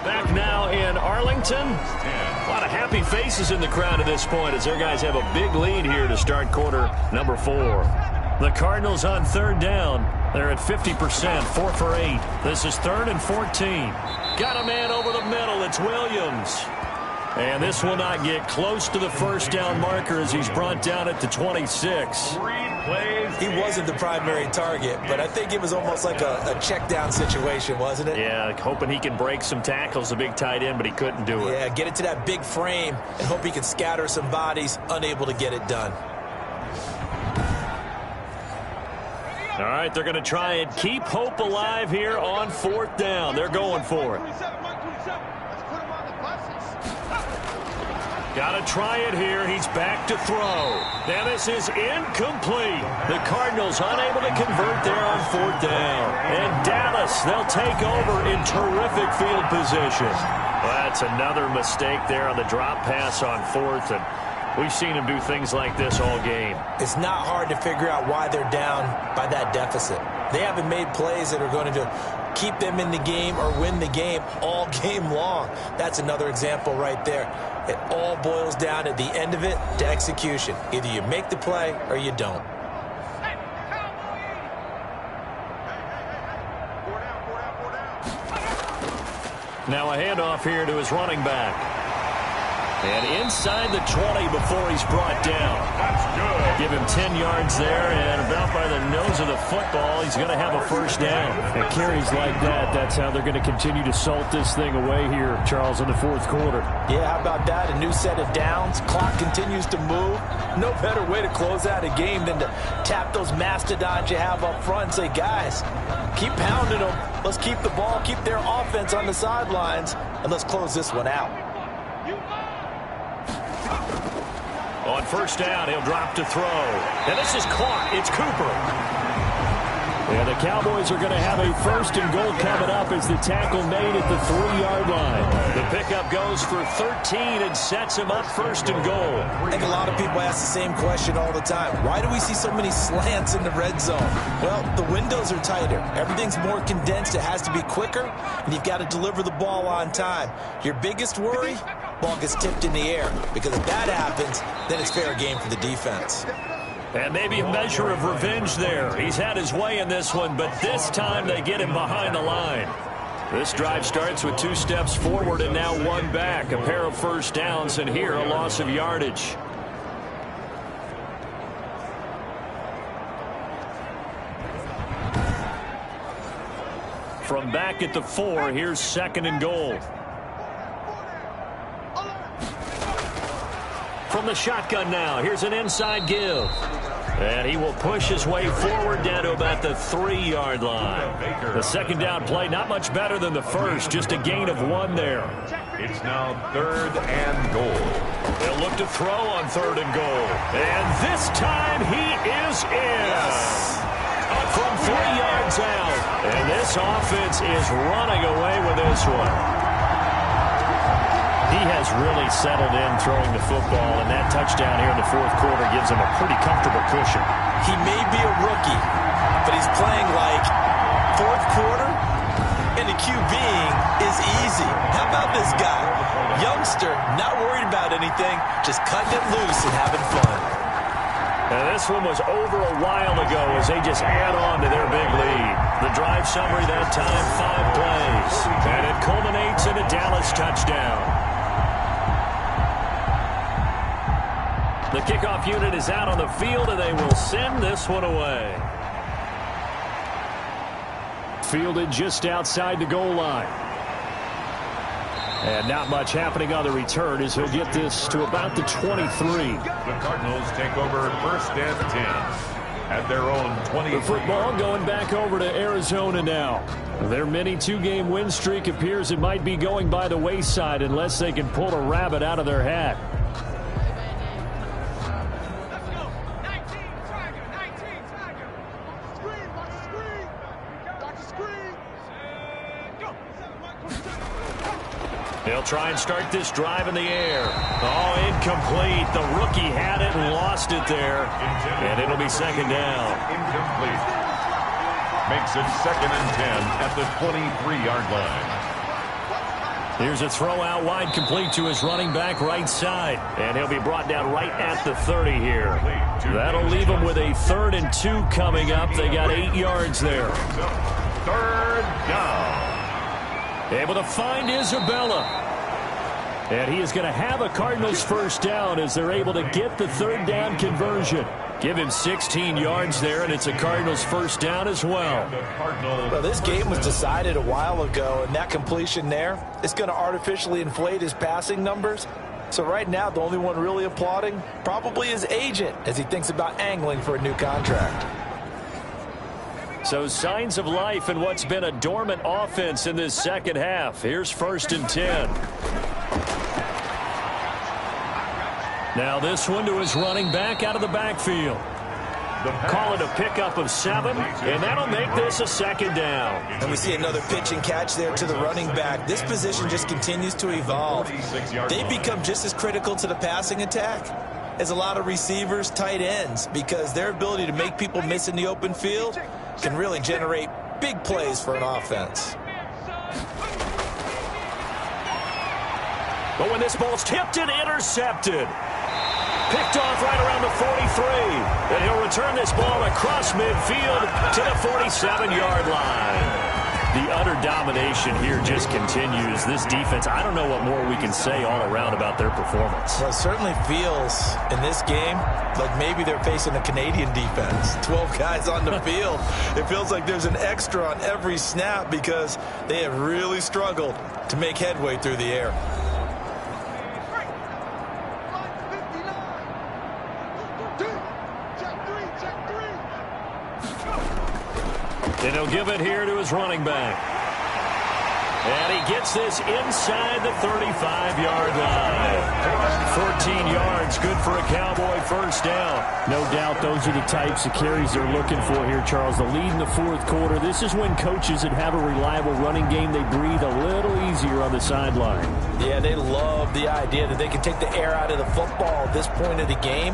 Back now in Arlington. A lot of happy faces in the crowd at this point as their guys have a big lead here to start quarter number 4. The Cardinals on 3rd down. They're at 50%, 4 for 8. This is 3rd and 14. Got a man over the middle. It's Williams. And this will not get close to the first down marker as he's brought down at the 26. He wasn't the primary target, but I think it was almost like a check down situation, wasn't it? Yeah, hoping he can break some tackles, the big tight end, but he couldn't do it. Yeah, get it to that big frame and hope he can scatter some bodies, unable to get it done. All right, they're going to try and keep hope alive here on 4th down. They're going for it. Got to try it here. He's back to throw. Now this is incomplete. The Cardinals unable to convert there on 4th down. And Dallas, they'll take over in terrific field position. Well, that's another mistake there on the drop pass on 4th. And we've seen him do things like this all game. It's not hard to figure out why they're down by that deficit. They haven't made plays that are going to keep them in the game or win the game all game long. That's another example right there. It all boils down at the end of it to execution. Either you make the play or you don't. Now a handoff here to his running back. And inside the 20 before he's brought down. That's good. Give him 10 yards there, and about by the nose of the football, he's going to have a first down. And carries like that, that's how they're going to continue to salt this thing away here, Charles, in the 4th quarter. Yeah, how about that? A new set of downs. Clock continues to move. No better way to close out a game than to tap those mastodons you have up front and say, guys, keep pounding them. Let's keep the ball, keep their offense on the sidelines, and let's close this one out. On 1st down, he'll drop to throw. And this is caught. It's Cooper. Yeah, the Cowboys are going to have a 1st and goal coming up as the tackle made at the 3-yard line. The pickup goes for 13 and sets him up 1st and goal. I think a lot of people ask the same question all the time. Why do we see so many slants in the red zone? Well, the windows are tighter. Everything's more condensed. It has to be quicker, and you've got to deliver the ball on time. Your biggest worry? Ball gets tipped in the air, because if that happens, then it's fair game for the defense. And maybe a measure of revenge there. He's had his way in this one, but this time they get him behind the line. This drive starts with 2 steps forward and now 1 back. A pair of first downs, and here a loss of yardage. From back at the 4, here's 2nd and goal. From the shotgun now, here's an inside give. And he will push his way forward down to about the 3-yard line. The 2nd down play, not much better than the first, just a gain of 1 there. It's now 3rd and goal. They'll look to throw on 3rd and goal. And this time he is in. Yes. From 3 yards out. And this offense is running away with this one. He has really settled in throwing the football, and that touchdown here in the 4th quarter gives him a pretty comfortable cushion. He may be a rookie, but he's playing like 4th quarter, and the QBing is easy. How about this guy? Youngster, not worried about anything, just cutting it loose and having fun. And this one was over a while ago as they just add on to their big lead. The drive summary that time, 5 plays. And it culminates in a Dallas touchdown. The kickoff unit is out on the field, and they will send this one away. Fielded just outside the goal line. And not much happening on the return as he'll get this to about the 23. The Cardinals take over 1st and 10 at their own 23. The football going back over to Arizona now. Their mini 2-game win streak appears it might be going by the wayside unless they can pull a rabbit out of their hat. They'll try and start this drive in the air. Oh, incomplete. The rookie had it and lost it there. And it'll be 2nd down. Incomplete. Makes it 2nd and 10 at the 23-yard line. Here's a throw out wide, complete to his running back right side. And he'll be brought down right at the 30 here. That'll leave him with a 3rd and 2 coming up. They got 8 yards there. 3rd down. Able to find Isabella. And he is going to have a Cardinals first down as they're able to get the third down conversion. Give him 16 yards there, and it's a Cardinals first down as well. Well, this game was decided a while ago, and that completion there is going to artificially inflate his passing numbers. So right now, the only one really applauding probably his agent as he thinks about angling for a new contract. So signs of life in what's been a dormant offense in this second half. Here's 1st and 10. Now this one to his running back out of the backfield. Call it a pickup of 7, and that'll make this a second down. And we see another pitch and catch there to the running back. This position just continues to evolve. They've become just as critical to the passing attack as a lot of receivers, tight ends, because their ability to make people miss in the open field can really generate big plays for an offense. But when this ball's tipped and intercepted, picked off right around the 43. And he'll return this ball across midfield to the 47-yard line. The utter domination here just continues. This defense, I don't know what more we can say all around about their performance. Well, it certainly feels in this game like maybe they're facing a Canadian defense. 12 guys on the field. It feels like there's an extra on every snap because they have really struggled to make headway through the air. And he'll give it here to his running back. And he gets this inside the 35-yard line. 14 yards, good for a Cowboy first down. No doubt those are the types of carries they're looking for here, Charles. The lead in the fourth quarter. This is when coaches that have a reliable running game, they breathe a little easier on the sideline. Yeah, they love the idea that they can take the air out of the football at this point of the game.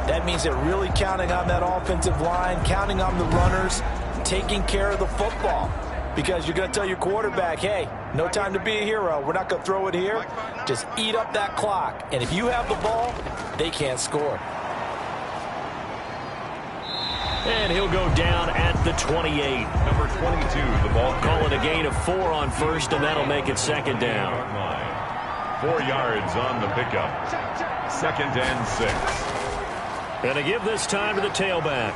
That means they're really counting on that offensive line, counting on the runners, taking care of the football, because you're going to tell your quarterback, hey, no time to be a hero. We're not going to throw it here. Just eat up that clock. And if you have the ball, they can't score. And he'll go down at the 28. Number 22, the ball. Call it a gain of 4 on first, and that'll make it second down. 4 yards on the pickup. 2nd and 6. And to give this time to the tailback.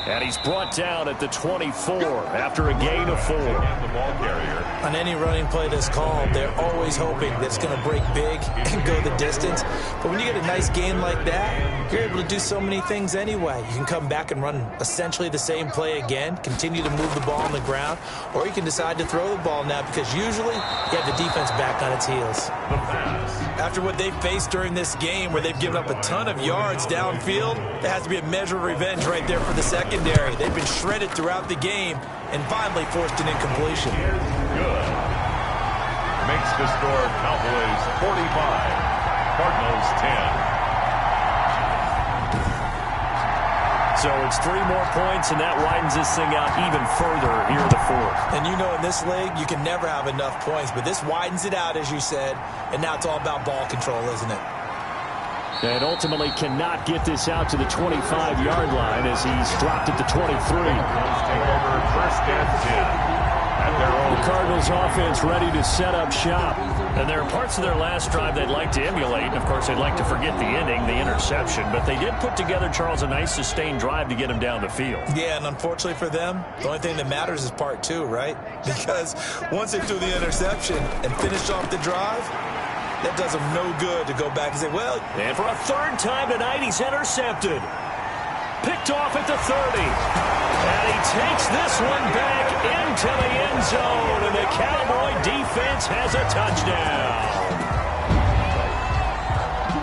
And he's brought down at the 24 after a gain of 4. The ball carrier. On any running play that's called, they're always hoping that it's going to break big and go the distance. But when you get a nice gain like that, you're able to do so many things anyway. You can come back and run essentially the same play again, continue to move the ball on the ground, or you can decide to throw the ball now because usually you have the defense back on its heels. After what they've faced during this game where they've given up a ton of yards downfield, there has to be a measure of revenge right there for the secondary. They've been shredded throughout the game and finally forced an incompletion. Good. Makes the score Cowboys 45, Cardinals 10. So it's 3 more points, and that widens this thing out even further here in the fourth. And you know in this league, you can never have enough points, but this widens it out, as you said, and now it's all about ball control, isn't it? And ultimately cannot get this out to the 25-yard line as he's dropped at the 23. First and 10. The Cardinals offense ready to set up shop. And there are parts of their last drive they'd like to emulate. And, of course, they'd like to forget the ending, the interception. But they did put together, Charles, a nice sustained drive to get him down the field. Yeah, and unfortunately for them, the only thing that matters is part 2, right? Because once they threw the interception and finished off the drive, that does them no good to go back and say, well. And for a 3rd time tonight, he's intercepted. Picked off at the 30. And he takes this one back into the end zone. And the Cowboy defense has a touchdown.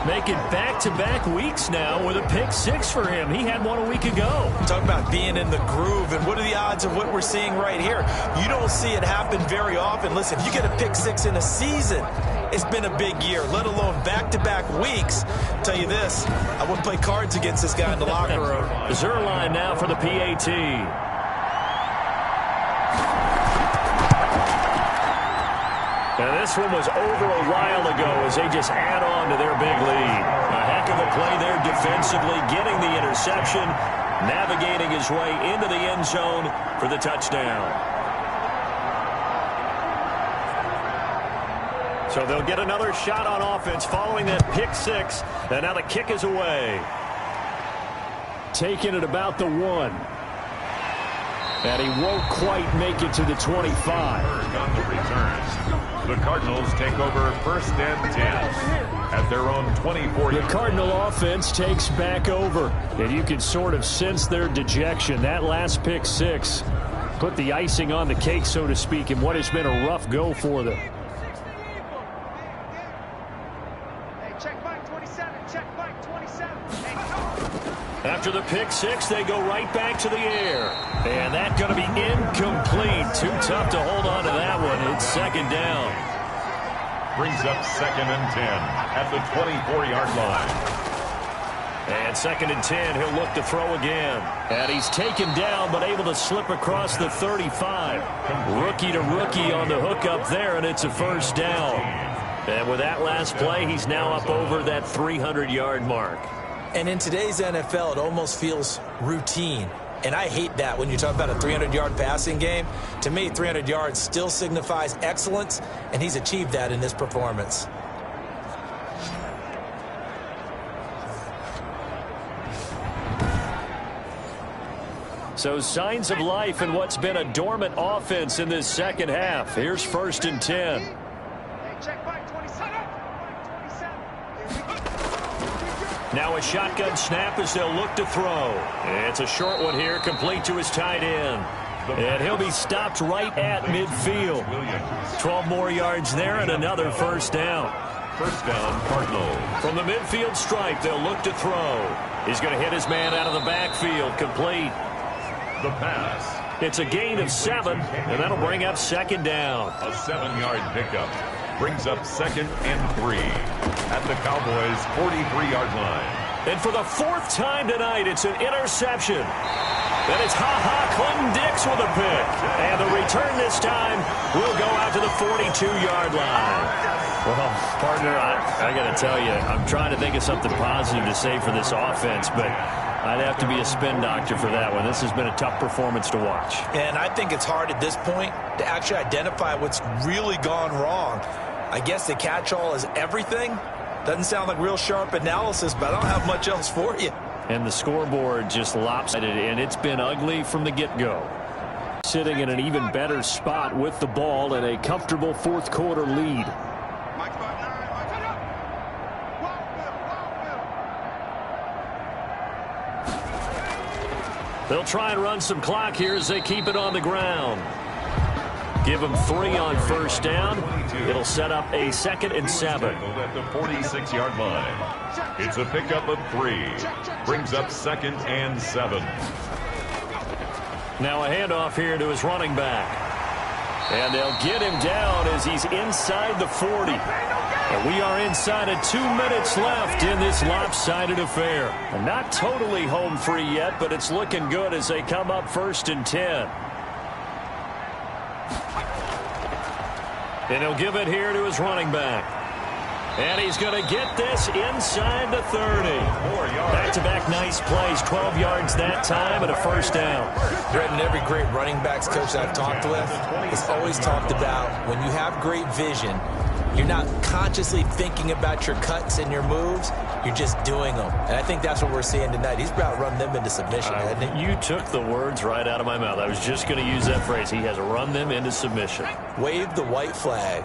Making back-to-back weeks now with a pick 6 for him. He had one a week ago. Talk about being in the groove, and what are the odds of what we're seeing right here? You don't see it happen very often. Listen, you get a pick 6 in a season, it's been a big year, let alone back-to-back weeks. I'll tell you this, I wouldn't play cards against this guy in the locker room. Zerline now for the PAT. And this one was over a while ago as they just add on to their big lead. A heck of a play there defensively, getting the interception, navigating his way into the end zone for the touchdown. So they'll get another shot on offense following that pick six. And now the kick is away. Taking it about the 1. And he won't quite make it to the 25. On the return. The Cardinals take over 1st and 10 at their own 24. The Cardinal offense takes back over. And you can sort of sense their dejection. That last pick six put the icing on the cake, so to speak, in what has been a rough go for them. After the pick six, they go right back to the air. And that's going to be incomplete. Too tough to hold on to that one. It's 2nd down. Brings up 2nd and 10 at the 24-yard line. And 2nd and 10, he'll look to throw again. And he's taken down, but able to slip across the 35. Rookie to rookie on the hook up there, and it's a 1st down. And with that last play, he's now up over that 300-yard mark. And in today's NFL, it almost feels routine. And I hate that when you talk about a 300-yard passing game. To me, 300 yards still signifies excellence, and he's achieved that in this performance. So signs of life in what's been a dormant offense in this second half. Here's 1st and 10. Now a shotgun snap as they'll look to throw. It's a short one here, complete to his tight end. And he'll be stopped right at midfield. 12 more yards there and another 1st down. 1st down, Cardinals. From the midfield stripe, they'll look to throw. He's going to hit his man out of the backfield, complete. The pass. It's a gain of 7, and that'll bring up 2nd down. A 7-yard pickup. Brings up 2nd and 3 at the Cowboys' 43-yard line. And for the 4th time tonight, it's an interception. And it's Clinton Dix with a pick. And the return this time will go out to the 42-yard line. Well, partner, I got to tell you, I'm trying to think of something positive to say for this offense, but I'd have to be a spin doctor for that one. This has been a tough performance to watch. And I think it's hard at this point to actually identify what's really gone wrong. I guess the catch-all is everything. Doesn't sound like real sharp analysis, but I don't have much else for you. And the scoreboard just lopsided, and it's been ugly from the get-go. Sitting in an even better spot with the ball and a comfortable 4th quarter lead. They'll try and run some clock here as they keep it on the ground. Give them 3 on 1st down. It'll set up a 2nd and 7. At the 46-yard line. It's a pickup of 3. Brings up 2nd and 7. Now a handoff here to his running back. And they'll get him down as he's inside the 40. And we are inside of 2 minutes left in this lopsided affair. And not totally home free yet, but it's looking good as they come up 1st and 10. And he'll give it here to his running back. And he's going to get this inside the 30. Back-to-back nice plays, 12 yards that time and a 1st down. Brendan, every great running backs coach I've talked with has always talked about when you have great vision, you're not consciously thinking about your cuts and your moves. You're just doing them. And I think that's what we're seeing tonight. He's about to run them into submission, hasn't he? You took the words right out of my mouth. I was just going to use that phrase. He has run them into submission. Wave the white flag.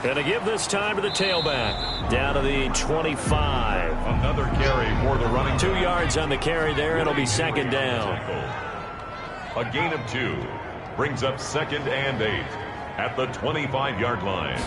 And to give this time to the tailback. Down to the 25. Another carry for the running. 2 yards on the carry there. It'll be 2nd down. A gain of 2. Brings up 2nd and 8 at the 25-yard line.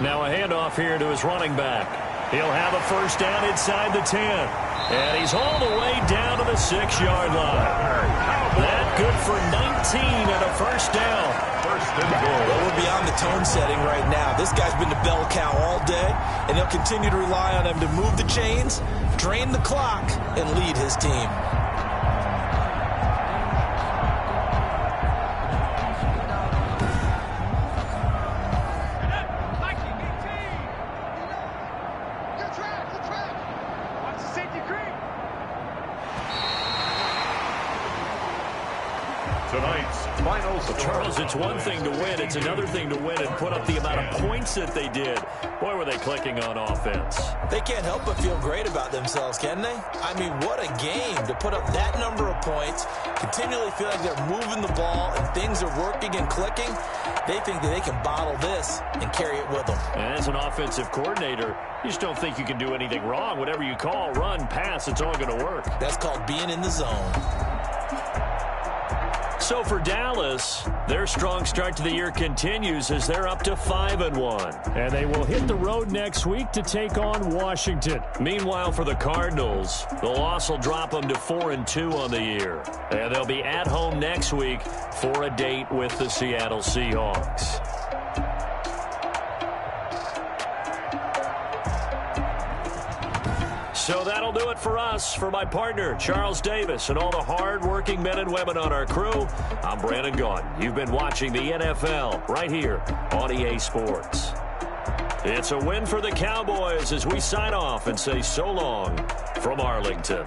Now a handoff here to his running back. He'll have a 1st down inside the 10. And he's all the way down to the 6-yard line. That good for 19 and a 1st down. 1st and goal. Well, we're beyond the tone setting right now. This guy's been the bell cow all day, and he'll continue to rely on him to move the chains, drain the clock, and lead his team. tonight's final score. Charles, it's one thing to win. It's another thing to win and put up the amount of points that they did. Boy, were they clicking on offense. They can't help but feel great about themselves, can they? I mean, what a game to put up that number of points, continually feel like they're moving the ball and things are working and clicking. They think that they can bottle this and carry it with them. And as an offensive coordinator, you just don't think you can do anything wrong. Whatever you call, run, pass, it's all going to work. That's called being in the zone. So for Dallas, their strong start to the year continues as they're up to 5-1. And they will hit the road next week to take on Washington. Meanwhile, for the Cardinals, the loss will drop them to 4-2 on the year. And they'll be at home next week for a date with the Seattle Seahawks. So that'll do it for us. For my partner, Charles Davis, and all the hard-working men and women on our crew, I'm Brandon Gaudin. You've been watching the NFL right here on EA Sports. It's a win for the Cowboys as we sign off and say so long from Arlington.